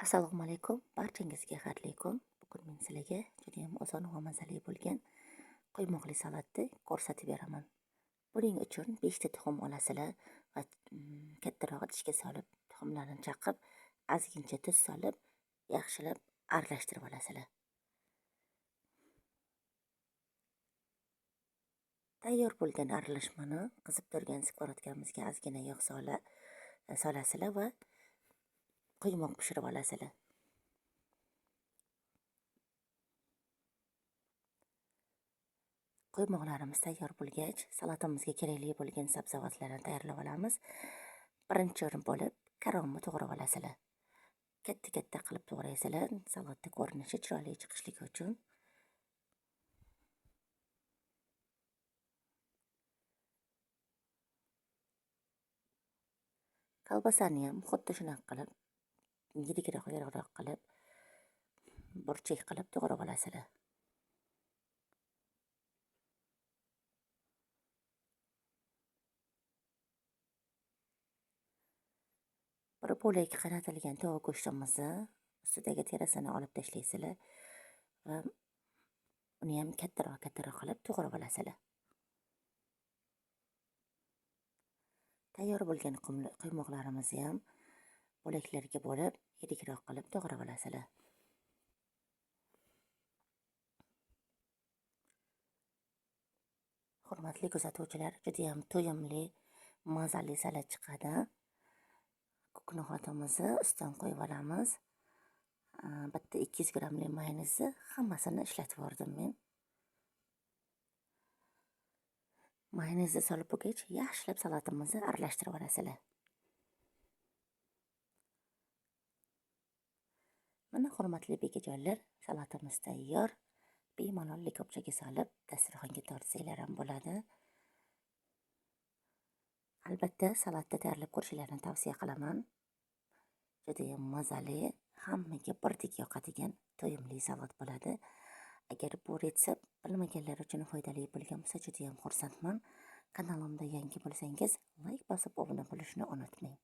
Assalomu alaykum. Barchangizga xayrli kun. Bugun men sizlarga juda ham oson va mazali bo'lgan quymoqli salatni ko'rsatib beraman. Buning uchun 5 ta tuxum olasizlar va kattaroq idishga solib, tuxumlarni chaqib, ozgincha tuz solib, yaxshilab aralashtirib olasizlar. Tayyor bo'lgan aralashmani qizib turgan skоворodkamizga ozgina yog' solasizlar va quymoq pishirib olasizlar. Quymoqlarimiz tayyor bo'lgach, salatamizga kerakli bo'lgan sabzavotlarni tayyorlab olamiz. Birinchi o'rin bo'lib karomni to'g'rab olasizlar. Katta-katta qilib to'g'raysizlar, salatni ko'rinishi chiroyli chiqishligi uchun. Kolbasani ham xuddi shunaqa qilib, yirikroq qilib, burchak qilib to'g'rab olasizlar. Bir bo'lak qaynatilgan tovuq go'shtimizni ustidagi terasini olib tashlaysizlar va uni ham kattaroq qilib to'g'rab olasizlar. Tayyor bo'lgan quymoqlarimizni ham bo'laklarga bo'lib, yirikroq qilib to'g'rab olasizlar. Hurmatli kuzatuvchilar, juda ham to'yimli, mazali salat chiqadi. Ko'knoxatimizni ustidan qo'yib olamiz. Bitta 200 grammli mayonezni hammasini ishlatib yubordim men. Mayonezni solib bo'lgach, yaxshilab salatimizni aralashtirib olasizlar. Mana hurmatli bekajonlar, salatimiz tayyor. Bemalol likopchaga solib dasturxonga tortsanglar ham bo'ladi. Albatta, salatni tayyorlab ko'rishlarini tavsiya qilaman. Juda ham mazali, hammaga birdek yoqadigan to'yimli salat bo'ladi. Agar bu retsept bilmaganlar uchun foydali bo'lgan bo'lsa, juda ham xursandman. Kanalimda yangi bo'lsangiz, like bosib obuna bo'lishni unutmang.